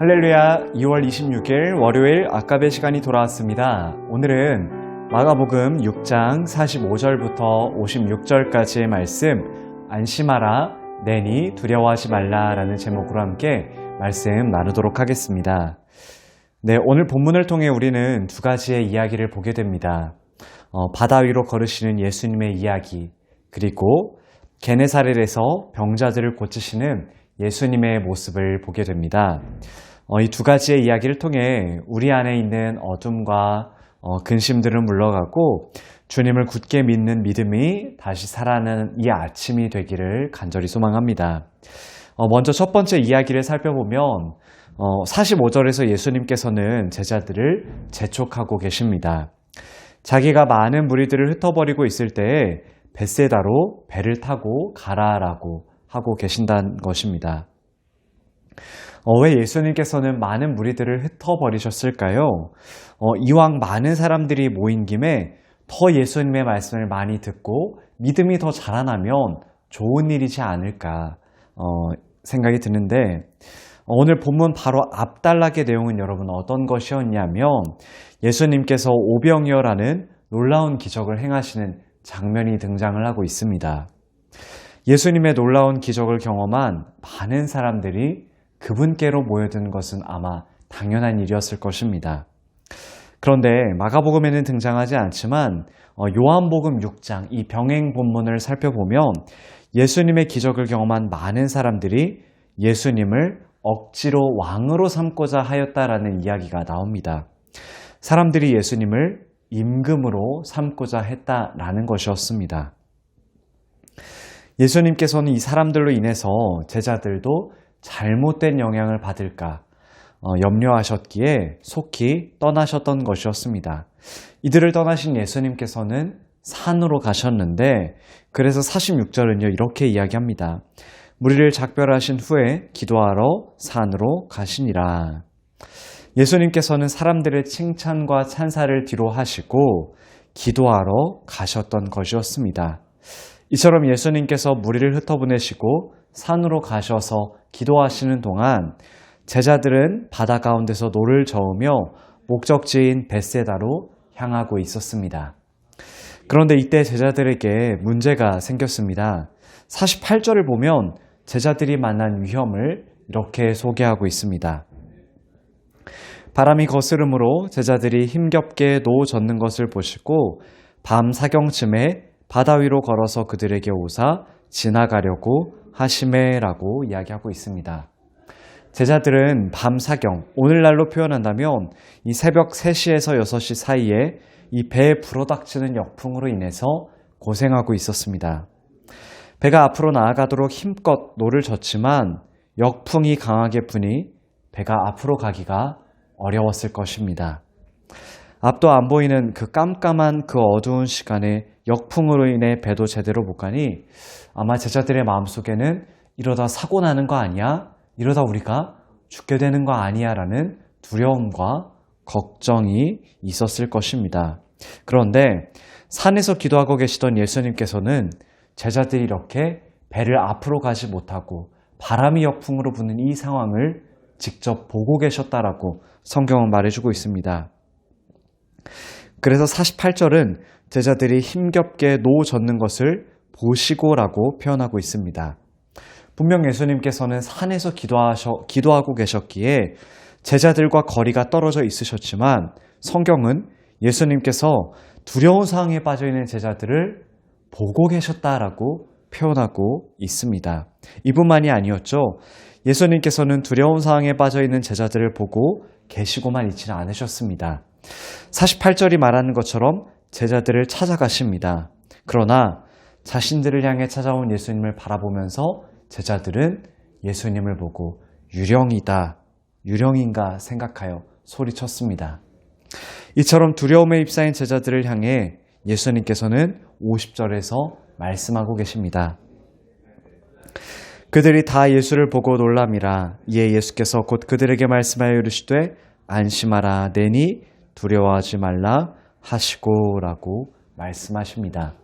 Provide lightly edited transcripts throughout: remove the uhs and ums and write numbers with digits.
할렐루야. 2월 26일 월요일 아까베 시간이 돌아왔습니다. 오늘은 마가복음 6장 45절부터 56절까지의 말씀 안심하라 내니 두려워하지 말라 라는 제목으로 함께 말씀 나누도록 하겠습니다. 네, 오늘 본문을 통해 우리는 두 가지의 이야기를 보게 됩니다. 바다 위로 걸으시는 예수님의 이야기, 그리고 게네사렛에서 병자들을 고치시는 예수님의 모습을 보게 됩니다. 이 두 가지의 이야기를 통해 우리 안에 있는 어둠과 근심들은 물러가고 주님을 굳게 믿는 믿음이 다시 살아나는 이 아침이 되기를 간절히 소망합니다. 먼저 첫 번째 이야기를 살펴보면 45절에서 예수님께서는 제자들을 재촉하고 계십니다. 자기가 많은 무리들을 흩어버리고 있을 때에 벳세다로 배를 타고 가라라고 하고 계신다는 것입니다. 왜 예수님께서는 많은 무리들을 흩어버리셨을까요? 이왕 많은 사람들이 모인 김에 더 예수님의 말씀을 많이 듣고 믿음이 더 자라나면 좋은 일이지 않을까 생각이 드는데, 오늘 본문 바로 앞 단락의 내용은 여러분 어떤 것이었냐면 예수님께서 오병이어라는 놀라운 기적을 행하시는 장면이 등장을 하고 있습니다. 예수님의 놀라운 기적을 경험한 많은 사람들이 그분께로 모여든 것은 아마 당연한 일이었을 것입니다. 그런데 마가복음에는 등장하지 않지만 요한복음 6장 이 병행 본문을 살펴보면 예수님의 기적을 경험한 많은 사람들이 예수님을 억지로 왕으로 삼고자 하였다라는 이야기가 나옵니다. 사람들이 예수님을 임금으로 삼고자 했다라는 것이었습니다. 예수님께서는 이 사람들로 인해서 제자들도 잘못된 영향을 받을까 염려하셨기에 속히 떠나셨던 것이었습니다. 이들을 떠나신 예수님께서는 산으로 가셨는데, 그래서 46절은요 이렇게 이야기합니다. 무리를 작별하신 후에 기도하러 산으로 가시니라. 예수님께서는 사람들의 칭찬과 찬사를 뒤로 하시고 기도하러 가셨던 것이었습니다. 이처럼 예수님께서 무리를 흩어보내시고 산으로 가셔서 기도하시는 동안 제자들은 바다 가운데서 노를 저으며 목적지인 벳세다로 향하고 있었습니다. 그런데 이때 제자들에게 문제가 생겼습니다. 48절을 보면 제자들이 만난 위험을 이렇게 소개하고 있습니다. 바람이 거스름으로 제자들이 힘겹게 노 젓는 것을 보시고 밤 사경쯤에 바다 위로 걸어서 그들에게 오사 지나가려고 하시매라고 이야기하고 있습니다. 제자들은 밤 사경, 오늘날로 표현한다면 이 새벽 3시에서 6시 사이에 이 배에 불어닥치는 역풍으로 인해서 고생하고 있었습니다. 배가 앞으로 나아가도록 힘껏 노를 젓지만 역풍이 강하게 부니 배가 앞으로 가기가 어려웠을 것입니다. 앞도 안 보이는 그 깜깜한 그 어두운 시간에 역풍으로 인해 배도 제대로 못 가니 아마 제자들의 마음속에는 이러다 사고 나는 거 아니야? 이러다 우리가 죽게 되는 거 아니야? 라는 두려움과 걱정이 있었을 것입니다. 그런데 산에서 기도하고 계시던 예수님께서는 제자들이 이렇게 배를 앞으로 가지 못하고 바람이 역풍으로 부는 이 상황을 직접 보고 계셨다라고 성경은 말해주고 있습니다. 그래서 48절은 제자들이 힘겹게 노 젓는 것을 보시고라고 표현하고 있습니다. 분명 예수님께서는 산에서 기도하고 계셨기에 제자들과 거리가 떨어져 있으셨지만 성경은 예수님께서 두려운 상황에 빠져 있는 제자들을 보고 계셨다라고 표현하고 있습니다. 이뿐만이 아니었죠. 예수님께서는 두려운 상황에 빠져 있는 제자들을 보고 계시고만 있지는 않으셨습니다. 48절이 말하는 것처럼 제자들을 찾아가십니다. 그러나 자신들을 향해 찾아온 예수님을 바라보면서 제자들은 예수님을 보고 유령이다, 유령인가 생각하여 소리쳤습니다. 이처럼 두려움에 휩싸인 제자들을 향해 예수님께서는 50절에서 말씀하고 계십니다. 그들이 다 예수를 보고 놀람이라. 이에 예수께서 곧 그들에게 말씀하여 이르시되 안심하라 내니 두려워하지 말라 하시고라고 말씀하십니다.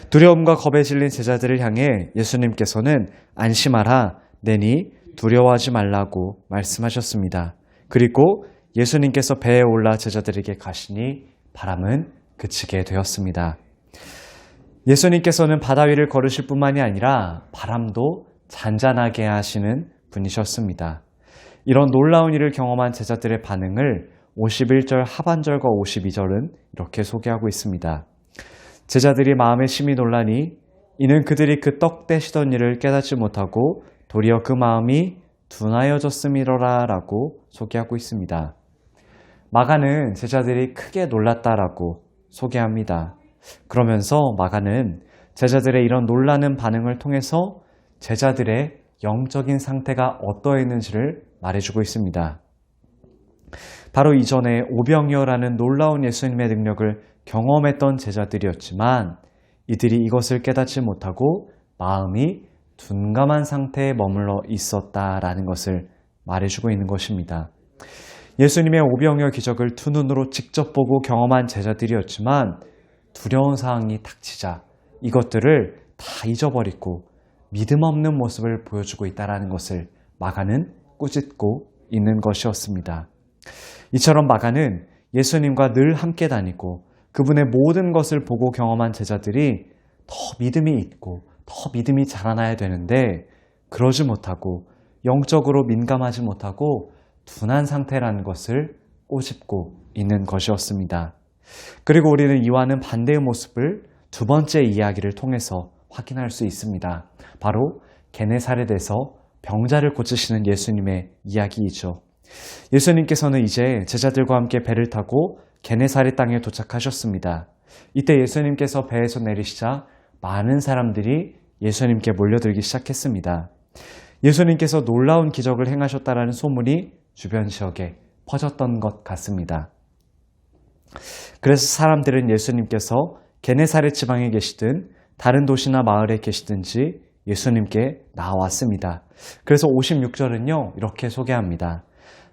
두려움과 겁에 질린 제자들을 향해 예수님께서는 안심하라 내니 두려워하지 말라고 말씀하셨습니다. 그리고 예수님께서 배에 올라 제자들에게 가시니 바람은 그치게 되었습니다. 예수님께서는 바다 위를 걸으실 뿐만이 아니라 바람도 잔잔하게 하시는 분이셨습니다. 이런 놀라운 일을 경험한 제자들의 반응을 51절 하반절과 52절은 이렇게 소개하고 있습니다. 제자들이 마음에 심히 놀라니 이는 그들이 그 떡 떼시던 일을 깨닫지 못하고 도리어 그 마음이 둔하여졌음이로라 라고 소개하고 있습니다. 마가는 제자들이 크게 놀랐다라고 소개합니다. 그러면서 마가는 제자들의 이런 놀라는 반응을 통해서 제자들의 영적인 상태가 어떠했는지를 말해주고 있습니다. 바로 이전에 오병이어라는 놀라운 예수님의 능력을 경험했던 제자들이었지만 이들이 이것을 깨닫지 못하고 마음이 둔감한 상태에 머물러 있었다라는 것을 말해주고 있는 것입니다. 예수님의 오병이어 기적을 두 눈으로 직접 보고 경험한 제자들이었지만 두려운 상황이 닥치자 이것들을 다 잊어버리고 믿음 없는 모습을 보여주고 있다는 것을 마가는 꾸짖고 있는 것이었습니다. 이처럼 마가는 예수님과 늘 함께 다니고 그분의 모든 것을 보고 경험한 제자들이 더 믿음이 있고 더 믿음이 자라나야 되는데 그러지 못하고 영적으로 민감하지 못하고 둔한 상태라는 것을 꼬집고 있는 것이었습니다. 그리고 우리는 이와는 반대의 모습을 두 번째 이야기를 통해서 확인할 수 있습니다. 바로 게네사렛에서 병자를 고치시는 예수님의 이야기이죠. 예수님께서는 이제 제자들과 함께 배를 타고 게네사렛 땅에 도착하셨습니다. 이때 예수님께서 배에서 내리시자 많은 사람들이 예수님께 몰려들기 시작했습니다. 예수님께서 놀라운 기적을 행하셨다라는 소문이 주변 지역에 퍼졌던 것 같습니다. 그래서 사람들은 예수님께서 게네사렛 지방에 계시든 다른 도시나 마을에 계시든지 예수님께 나왔습니다. 그래서 56절은요 이렇게 소개합니다.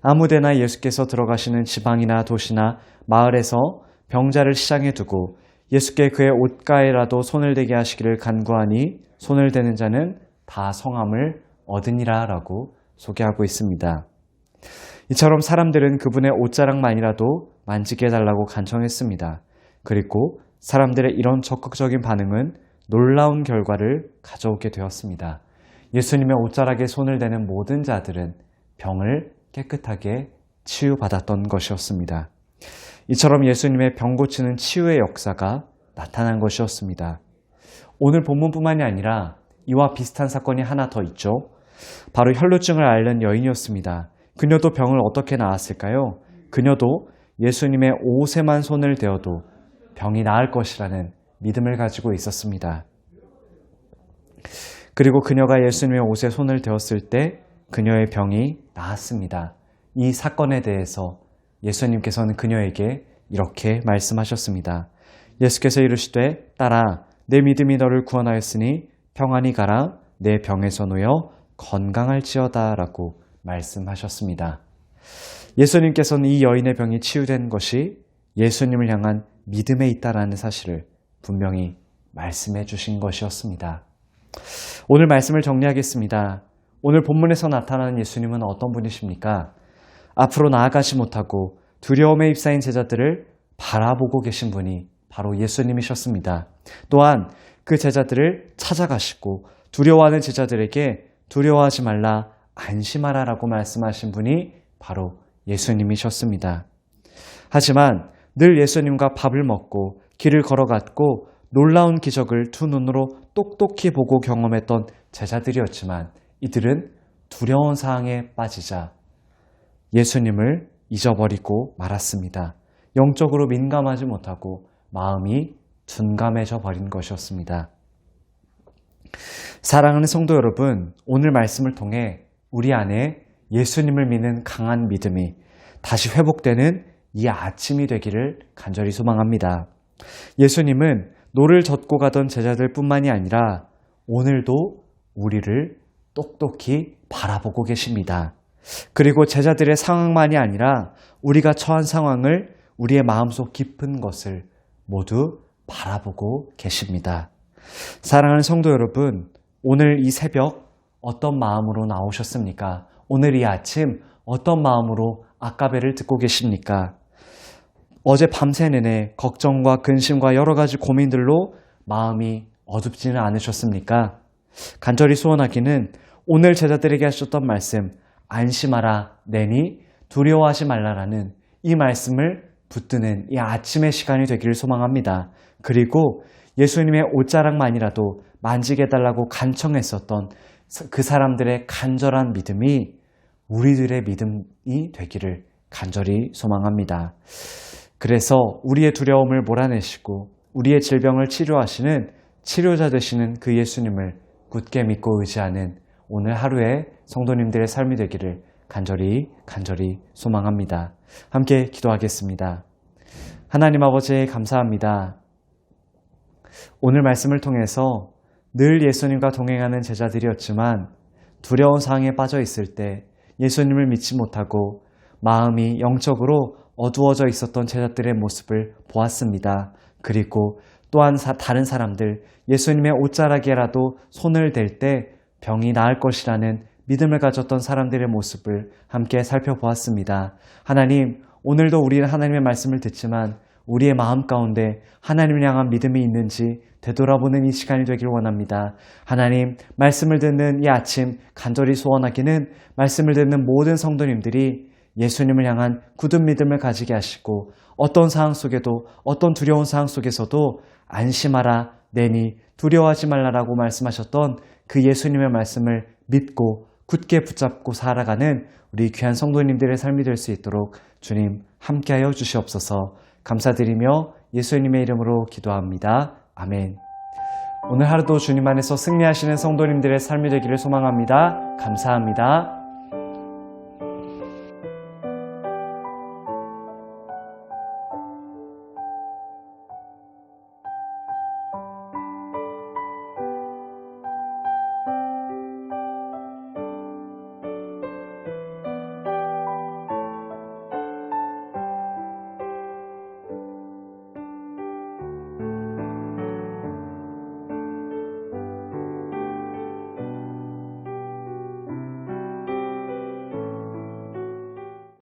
아무데나 예수께서 들어가시는 지방이나 도시나 마을에서 병자를 시장에 두고 예수께 그의 옷가에라도 손을 대게 하시기를 간구하니 손을 대는 자는 다 성함을 얻으니라 라고 소개하고 있습니다. 이처럼 사람들은 그분의 옷자락만이라도 만지게 해달라고 간청했습니다. 그리고 사람들의 이런 적극적인 반응은 놀라운 결과를 가져오게 되었습니다. 예수님의 옷자락에 손을 대는 모든 자들은 병을 깨끗하게 치유받았던 것이었습니다. 이처럼 예수님의 병 고치는 치유의 역사가 나타난 것이었습니다. 오늘 본문뿐만이 아니라 이와 비슷한 사건이 하나 더 있죠. 바로 혈루증을 앓는 여인이었습니다. 그녀도 병을 어떻게 나았을까요? 그녀도 예수님의 옷에만 손을 대어도 병이 나을 것이라는 믿음을 가지고 있었습니다. 그리고 그녀가 예수님의 옷에 손을 대었을 때 그녀의 병이 나았습니다. 이 사건에 대해서 예수님께서는 그녀에게 이렇게 말씀하셨습니다. 예수께서 이르시되 딸아 내 믿음이 너를 구원하였으니 평안히 가라 내 병에서 놓여 건강할지어다 라고 말씀하셨습니다. 예수님께서는 이 여인의 병이 치유된 것이 예수님을 향한 믿음에 있다라는 사실을 분명히 말씀해 주신 것이었습니다. 오늘 말씀을 정리하겠습니다. 오늘 본문에서 나타나는 예수님은 어떤 분이십니까? 앞으로 나아가지 못하고 두려움에 휩싸인 제자들을 바라보고 계신 분이 바로 예수님이셨습니다. 또한 그 제자들을 찾아가시고 두려워하는 제자들에게 두려워하지 말라 안심하라 라고 말씀하신 분이 바로 예수님이셨습니다. 하지만 늘 예수님과 밥을 먹고 길을 걸어갔고 놀라운 기적을 두 눈으로 똑똑히 보고 경험했던 제자들이었지만 이들은 두려운 상황에 빠지자 예수님을 잊어버리고 말았습니다. 영적으로 민감하지 못하고 마음이 둔감해져 버린 것이었습니다. 사랑하는 성도 여러분, 오늘 말씀을 통해 우리 안에 예수님을 믿는 강한 믿음이 다시 회복되는 이 아침이 되기를 간절히 소망합니다. 예수님은 노를 젓고 가던 제자들 뿐만이 아니라 오늘도 우리를 똑똑히 바라보고 계십니다. 그리고 제자들의 상황만이 아니라 우리가 처한 상황을 우리의 마음속 깊은 것을 모두 바라보고 계십니다. 사랑하는 성도 여러분, 오늘 이 새벽 어떤 마음으로 나오셨습니까? 오늘 이 아침 어떤 마음으로 아까베를 듣고 계십니까? 어제 밤새 내내 걱정과 근심과 여러 가지 고민들로 마음이 어둡지는 않으셨습니까? 간절히 소원하기는 오늘 제자들에게 하셨던 말씀, 안심하라 내니 두려워하지 말라라는 이 말씀을 붙드는 이 아침의 시간이 되기를 소망합니다. 그리고 예수님의 옷자락만이라도 만지게 해달라고 간청했었던 그 사람들의 간절한 믿음이 우리들의 믿음이 되기를 간절히 소망합니다. 그래서 우리의 두려움을 몰아내시고 우리의 질병을 치료하시는 치료자 되시는 그 예수님을 굳게 믿고 의지하는 오늘 하루의 성도님들의 삶이 되기를 간절히 소망합니다. 함께 기도하겠습니다. 하나님 아버지 감사합니다. 오늘 말씀을 통해서 늘 예수님과 동행하는 제자들이었지만 두려운 상황에 빠져 있을 때 예수님을 믿지 못하고 마음이 영적으로 어두워져 있었던 제자들의 모습을 보았습니다. 그리고 또한 다른 사람들 예수님의 옷자락에라도 손을 댈 때 병이 나을 것이라는 믿음을 가졌던 사람들의 모습을 함께 살펴보았습니다. 하나님, 오늘도 우리는 하나님의 말씀을 듣지만 우리의 마음 가운데 하나님을 향한 믿음이 있는지 되돌아보는 이 시간이 되길 원합니다. 하나님, 말씀을 듣는 이 아침 간절히 소원하기는 말씀을 듣는 모든 성도님들이 예수님을 향한 굳은 믿음을 가지게 하시고 어떤 상황 속에도 어떤 두려운 상황 속에서도 안심하라 내니 두려워하지 말라라고 말씀하셨던 그 예수님의 말씀을 믿고 굳게 붙잡고 살아가는 우리 귀한 성도님들의 삶이 될 수 있도록 주님 함께하여 주시옵소서. 감사드리며 예수님의 이름으로 기도합니다. 아멘. 오늘 하루도 주님 안에서 승리하시는 성도님들의 삶이 되기를 소망합니다. 감사합니다.